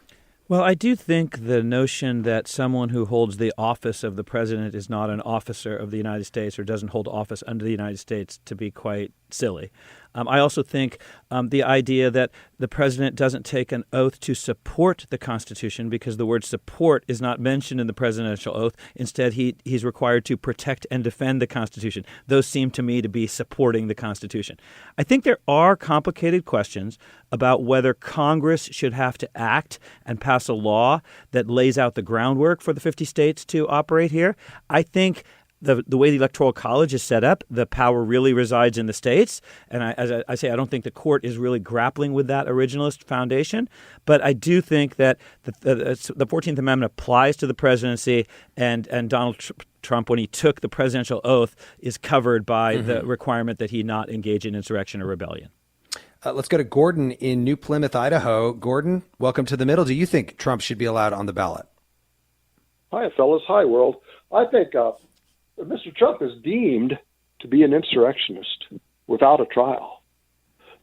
Well, I do think the notion that someone who holds the office of the president is not an officer of the United States or doesn't hold office under the United States to be quite silly. I also think the idea that the president doesn't take an oath to support the Constitution, because the word support is not mentioned in the presidential oath. Instead, he's required to protect and defend the Constitution. Those seem to me to be supporting the Constitution. I think there are complicated questions about whether Congress should have to act and pass a law that lays out the groundwork for the 50 states to operate here. I think the way the Electoral College is set up, the power really resides in the states. And as I say, I don't think the court is really grappling with that originalist foundation. But I do think that the 14th Amendment applies to the presidency, and Donald Trump, when he took the presidential oath, is covered by the requirement that he not engage in insurrection or rebellion. Let's go to Gordon in New Plymouth, Idaho. Gordon, welcome to The Middle. Do you think Trump should be allowed on the ballot? Hi, fellas. Hi, world. I think Mr. Trump is deemed to be an insurrectionist without a trial.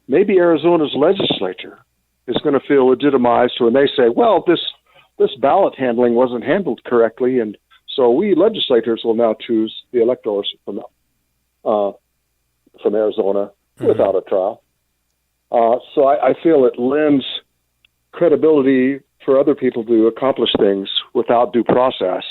Maybe Arizona's legislature is going to feel legitimized when they say, well, this ballot handling wasn't handled correctly, and so we legislators will now choose the electors from them. from Arizona without a trial. So I feel it lends credibility for other people to accomplish things without due process.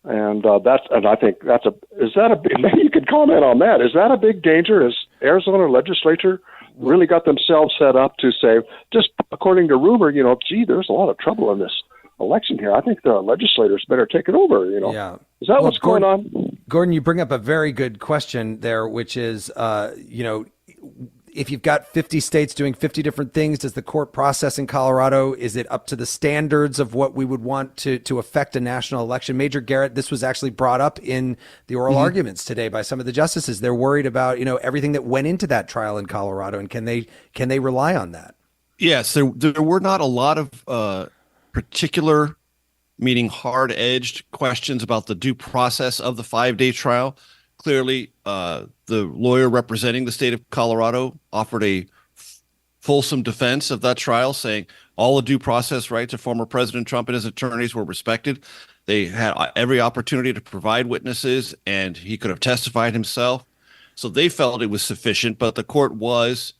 And I think maybe you could comment on that. Is that a big danger? Has Arizona legislature really got themselves set up to say, just according to rumor, there's a lot of trouble in this election here. I think the legislators better take it over, Yeah. Is that what's going on? Gordon, you bring up a very good question there, which is, if you've got 50 states doing 50 different things, does the court process in Colorado, is it up to the standards of what we would want to affect a national election? Major Garrett, this was actually brought up in the oral arguments today by some of the justices. They're worried about, everything that went into that trial in Colorado, and can they rely on that? Yes, there were not a lot of particular, meaning hard-edged questions about the due process of the 5-day trial. Clearly, the lawyer representing the state of Colorado offered a fulsome defense of that trial, saying all the due process rights of former President Trump and his attorneys were respected. They had every opportunity to provide witnesses, and he could have testified himself. So they felt it was sufficient, but the court was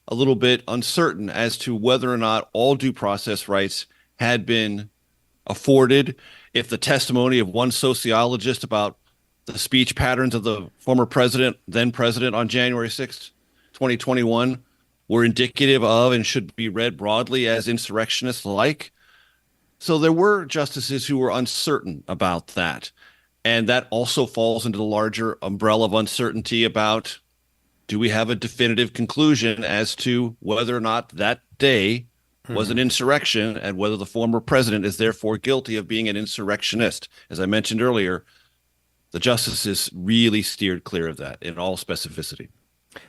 a little bit uncertain as to whether or not all due process rights had been afforded. If the testimony of one sociologist about the speech patterns of the former then president on January 6th, 2021 were indicative of and should be read broadly as insurrectionist-like. So there were justices who were uncertain about that. And that also falls into the larger umbrella of uncertainty about, do we have a definitive conclusion as to whether or not that day was an insurrection and whether the former president is therefore guilty of being an insurrectionist? As I mentioned earlier, the justices really steered clear of that in all specificity.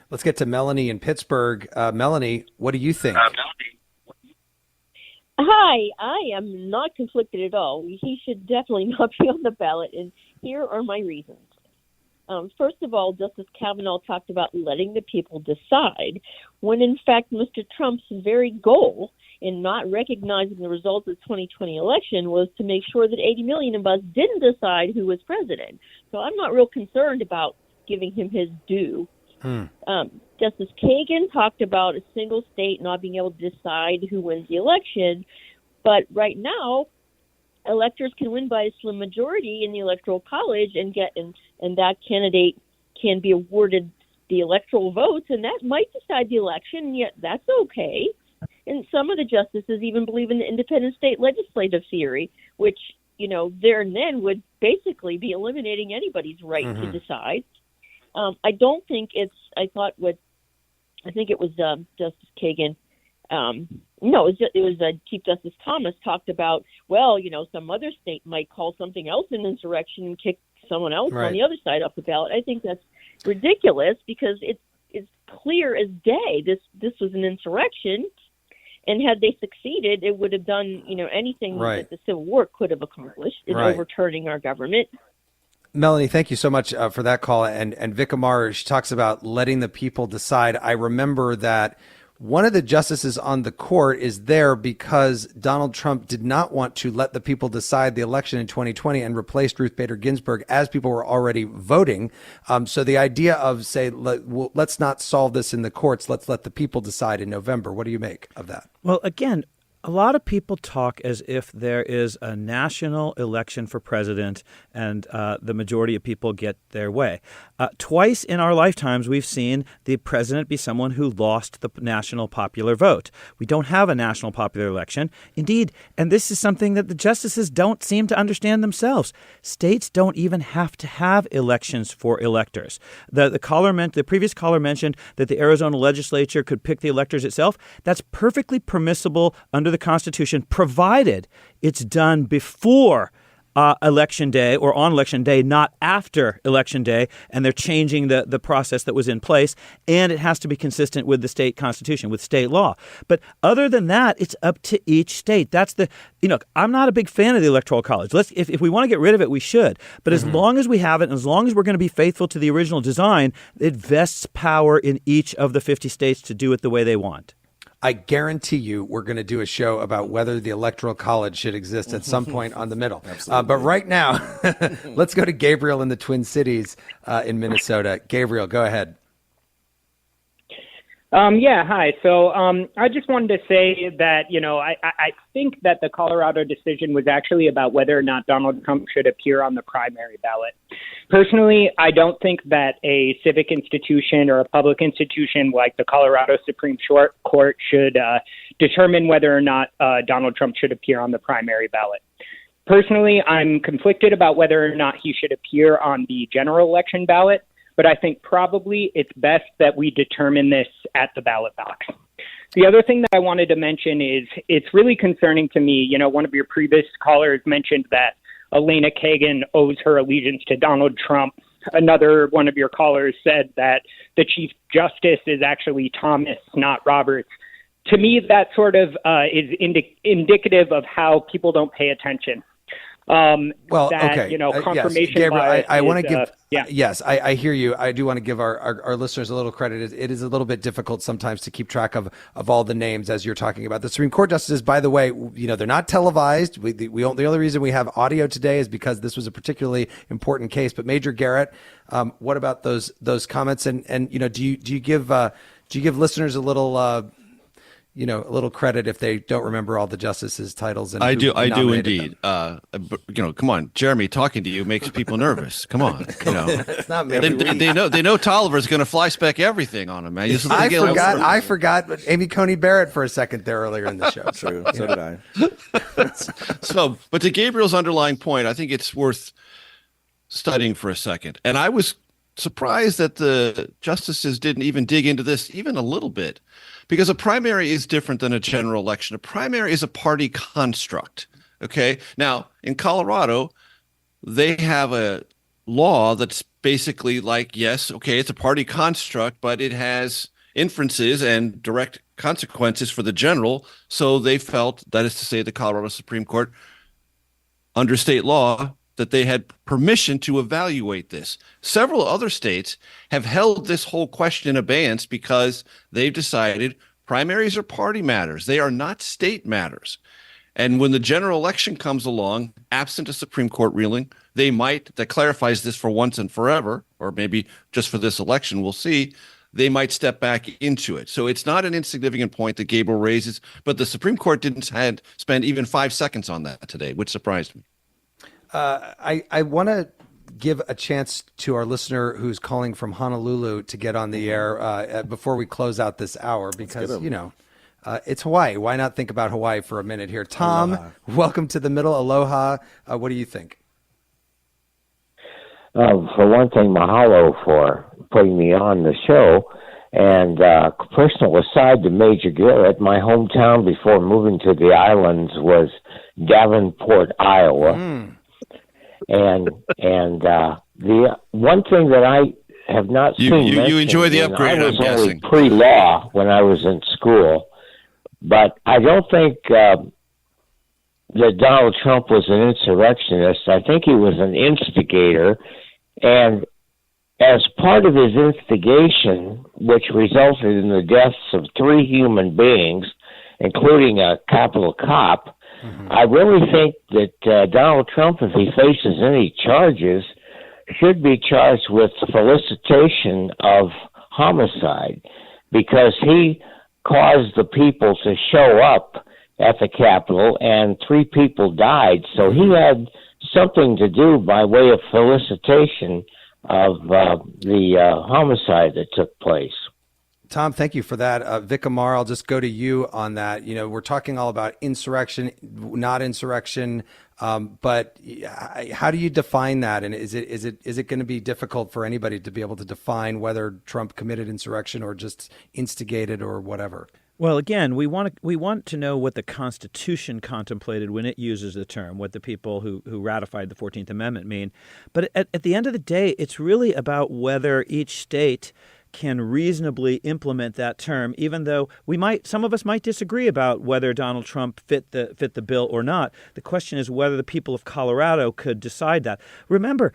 Let's get to Melanie in Pittsburgh. Melanie, what do you think? Hi, I am not conflicted at all. He should definitely not be on the ballot, and here are my reasons. First of all, Justice Kavanaugh talked about letting the people decide, when in fact Mr. Trump's very goal in not recognizing the results of the 2020 election was to make sure that 80 million of us didn't decide who was president. So I'm not real concerned about giving him his due. Justice Kagan talked about a single state not being able to decide who wins the election, but right now electors can win by a slim majority in the Electoral College and that candidate can be awarded the electoral votes, and that might decide the election, and yet that's okay. And some of the justices even believe in the independent state legislative theory, which, there and then would basically be eliminating anybody's right to decide. I don't think it was Justice Kagan. No, it was Chief Justice Thomas talked about, some other state might call something else an insurrection and kick someone else on the other side off the ballot. I think that's ridiculous because it's clear as day this was an insurrection. And had they succeeded, it would have done, anything that the Civil War could have accomplished in overturning our government. Melanie, thank you so much for that call. And Vikram, she talks about letting the people decide. I remember that one of the justices on the court is there because Donald Trump did not want to let the people decide the election in 2020 and replaced Ruth Bader Ginsburg as people were already voting. So the idea of, let's not solve this in the courts, let's let the people decide in November. What do you make of that? Well, again, a lot of people talk as if there is a national election for president and the majority of people get their way. Twice in our lifetimes, we've seen the president be someone who lost the national popular vote. We don't have a national popular election. Indeed, and this is something that the justices don't seem to understand themselves. States don't even have to have elections for electors. The previous caller mentioned that the Arizona legislature could pick the electors itself. That's perfectly permissible under the Constitution, provided it's done before Election Day or on Election Day, not after Election Day, and they're changing the process that was in place, and it has to be consistent with the state constitution, with state law. But other than that, it's up to each state. That's I'm not a big fan of the Electoral College. If we want to get rid of it, we should. But as long as we have it, and as long as we're going to be faithful to the original design, it vests power in each of the 50 states to do it the way they want. I guarantee you we're going to do a show about whether the Electoral College should exist at some point on the middle. But right now, let's go to Gabriel in the Twin Cities in Minnesota. Gabriel, go ahead. Yeah, hi. So I just wanted to say that, I think that the Colorado decision was actually about whether or not Donald Trump should appear on the primary ballot. Personally, I don't think that a civic institution or a public institution like the Colorado Supreme Court should determine whether or not Donald Trump should appear on the primary ballot. Personally, I'm conflicted about whether or not he should appear on the general election ballot. But I think probably it's best that we determine this at the ballot box. The other thing that I wanted to mention is it's really concerning to me. One of your previous callers mentioned that Elena Kagan owes her allegiance to Donald Trump. Another one of your callers said that the Chief Justice is actually Thomas, not Roberts. To me, that sort of is indicative of how people don't pay attention. Okay. Confirmation yes. Gabriel, bias I want to give. yeah. Yes, I hear you. I do want to give our listeners a little credit. It is a little bit difficult sometimes to keep track of all the names as you're talking about. The Supreme Court justices, by the way, they're not televised. The only reason we have audio today is because this was a particularly important case. But Major Garrett, what about those comments? And do you give listeners a little credit if they don't remember all the justices' titles? And I do indeed. Come on, Jeremy, talking to you makes people nervous. Come on, It's not me. They know Tolliver's going to fly spec everything on him, man. I forgot Amy Coney Barrett for a second there earlier in the show. True. So did I. But to Gabriel's underlying point, I think it's worth studying for a second. And I was surprised that the justices didn't even dig into this even a little bit. Because a primary is different than a general election. A primary is a party construct. Okay. Now, in Colorado, they have a law that's basically like, yes, okay, it's a party construct, but it has inferences and direct consequences for the general. So they felt, that is to say, the Colorado Supreme Court, under state law, that they had permission to evaluate this. Several other states have held this whole question in abeyance because they've decided primaries are party matters. They are not state matters. And when the general election comes along, absent a Supreme Court ruling, that clarifies this for once and forever, or maybe just for this election, we'll see, they might step back into it. So it's not an insignificant point that Gabriel raises, but the Supreme Court didn't spend even 5 seconds on that today, which surprised me. I want to give a chance to our listener who's calling from Honolulu to get on the air before we close out this hour because, it's Hawaii. Why not think about Hawaii for a minute here? Tom, welcome to the middle. Aloha. What do you think? For one thing, mahalo for putting me on the show. And personal aside to Major Garrett, my hometown before moving to the islands was Davenport, Iowa. And the one thing that I have not seen you enjoy the upgrade, I was I'm only guessing. pre-law when I was in school, but I don't think that Donald Trump was an insurrectionist. I think he was an instigator, and as part of his instigation, which resulted in the deaths of 3 human beings, including a Capitol cop, I really think that Donald Trump, if he faces any charges, should be charged with felicitation of homicide because he caused the people to show up at the Capitol and 3 people died. So he had something to do by way of felicitation of the homicide that took place. Tom, thank you for that. Vic Amar, I'll just go to you on that. We're talking all about insurrection, not insurrection, but how do you define that? And is it going to be difficult for anybody to be able to define whether Trump committed insurrection or just instigated or whatever? Well, again, we want to know what the Constitution contemplated when it uses the term, what the people who ratified the 14th Amendment mean. But at the end of the day, it's really about whether each state can reasonably implement that term, even though some of us might disagree about whether Donald Trump fit the bill or not. The question is whether the people of Colorado could decide that. Remember,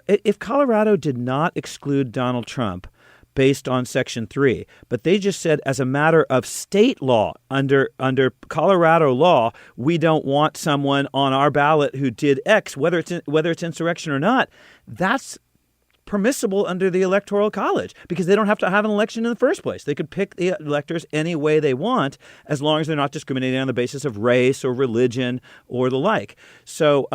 if Colorado did not exclude Donald Trump based on Section 3, but they just said as a matter of state law, under Colorado law, we don't want someone on our ballot who did X, whether it's insurrection or not, that's permissible under the Electoral College because they don't have to have an election in the first place. They could pick the electors any way they want as long as they're not discriminating on the basis of race or religion or the like. So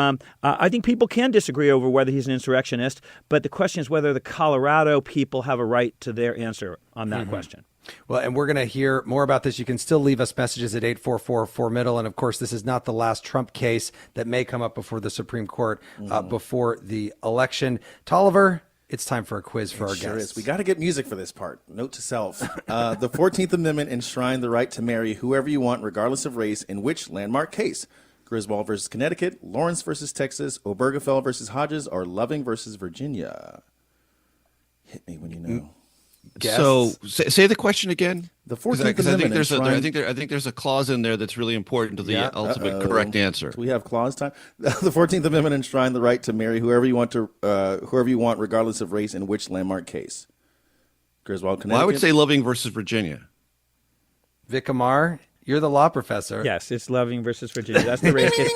I think people can disagree over whether he's an insurrectionist, but the question is whether the Colorado people have a right to their answer on that question. Well, and we're going to hear more about this. You can still leave us messages at 844-4MIDDLE. And, of course, this is not the last Trump case that may come up before the Supreme Court before the election. Tolliver, it's time for a quiz for our guests. Is. We got to get music for this part. Note to self. The 14th Amendment enshrined the right to marry whoever you want, regardless of race, in which landmark case? Griswold versus Connecticut, Lawrence versus Texas, Obergefell versus Hodges, or Loving versus Virginia? Hit me when you know. Guess. So say the question again. The 14th Amendment. I think there's a clause in there that's really important to the ultimate correct answer. Do we have clause time? The 14th Amendment enshrined the right to marry whoever you want, regardless of race, in which landmark case? Griswold, Connecticut. Well, I would say Loving versus Virginia. Amar, you're the law professor. Yes, it's Loving versus Virginia. That's the race case.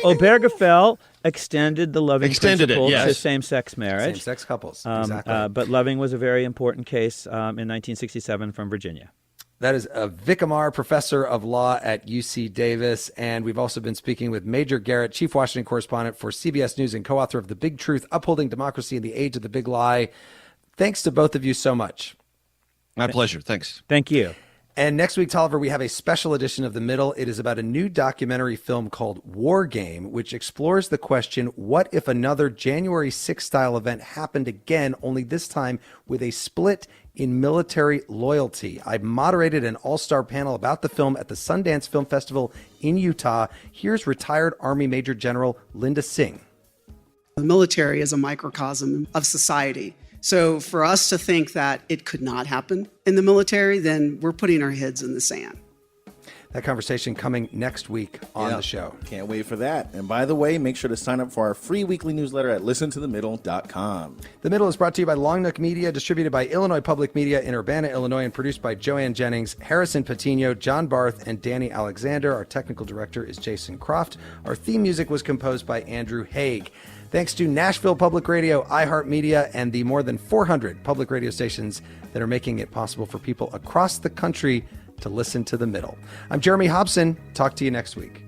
Obergefell extended the Loving principle to same-sex marriage. Same-sex couples, exactly. But Loving was a very important case in 1967 from Virginia. That is Vikram, professor of law at UC Davis. And we've also been speaking with Major Garrett, chief Washington correspondent for CBS News and co-author of The Big Truth, Upholding Democracy in the Age of the Big Lie. Thanks to both of you so much. My pleasure. Thanks. Thank you. And next week, Tolliver, we have a special edition of The Middle. It is about a new documentary film called War Game, which explores the question, what if another January 6th style event happened again, only this time with a split in military loyalty? I moderated an all-star panel about the film at the Sundance Film Festival in Utah. Here's retired Army Major General Linda Singh. The military is a microcosm of society. So for us to think that it could not happen in the military, then we're putting our heads in the sand. That conversation coming next week on the show. Can't wait for that. And by the way, make sure to sign up for our free weekly newsletter at listentothemiddle.com. The Middle is brought to you by Long Nook Media, distributed by Illinois Public Media in Urbana, Illinois, and produced by Joanne Jennings, Harrison Patino, John Barth, and Danny Alexander. Our technical director is Jason Croft. Our theme music was composed by Andrew Haig. Thanks to Nashville Public Radio, iHeartMedia, and the more than 400 public radio stations that are making it possible for people across the country to listen to The Middle. I'm Jeremy Hobson. Talk to you next week.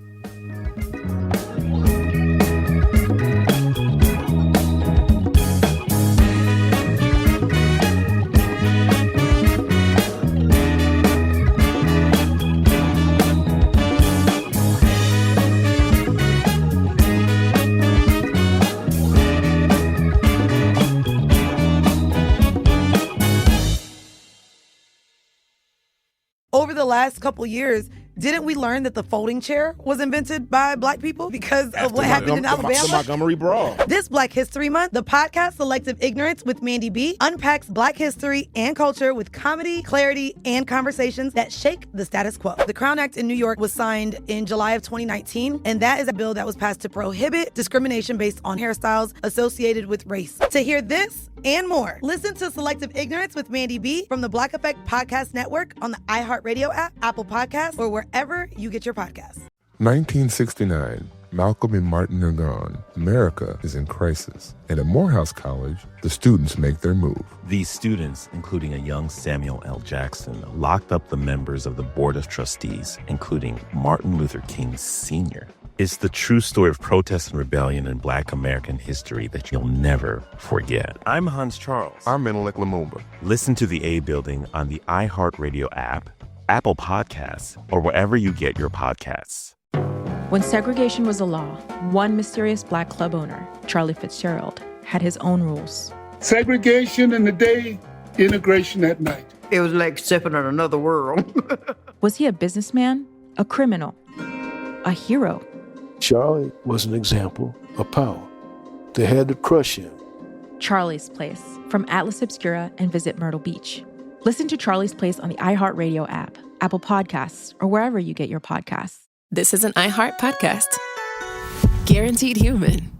Over the last couple years, didn't we learn that the folding chair was invented by Black people because of what happened in Alabama? The Montgomery Brawl. This Black History Month, the podcast Selective Ignorance with Mandy B unpacks Black history and culture with comedy, clarity, and conversations that shake the status quo. The Crown Act in New York was signed in July of 2019, and that is a bill that was passed to prohibit discrimination based on hairstyles associated with race. To hear this and more, listen to Selective Ignorance with Mandy B from the Black Effect Podcast Network on the iHeartRadio app, Apple Podcasts, or wherever you get your podcasts. 1969. Malcolm and Martin are gone. America is in crisis. And at Morehouse College, the students make their move. These students, including a young Samuel L. Jackson, locked up the members of the Board of Trustees, including Martin Luther King Sr. It's the true story of protest and rebellion in Black American history that you'll never forget. I'm Hans Charles. I'm Menelik Lumumba. Listen to The A Building on the iHeartRadio app, Apple Podcasts, or wherever you get your podcasts. When segregation was a law, one mysterious Black club owner, Charlie Fitzgerald, had his own rules. Segregation in the day, integration at night. It was like stepping in another world. Was he a businessman, a criminal, a hero? Charlie was an example of power. They had to crush him. Charlie's Place, from Atlas Obscura and Visit Myrtle Beach. Listen to Charlie's Place on the iHeartRadio app, Apple Podcasts, or wherever you get your podcasts. This is an iHeart podcast. Guaranteed Human.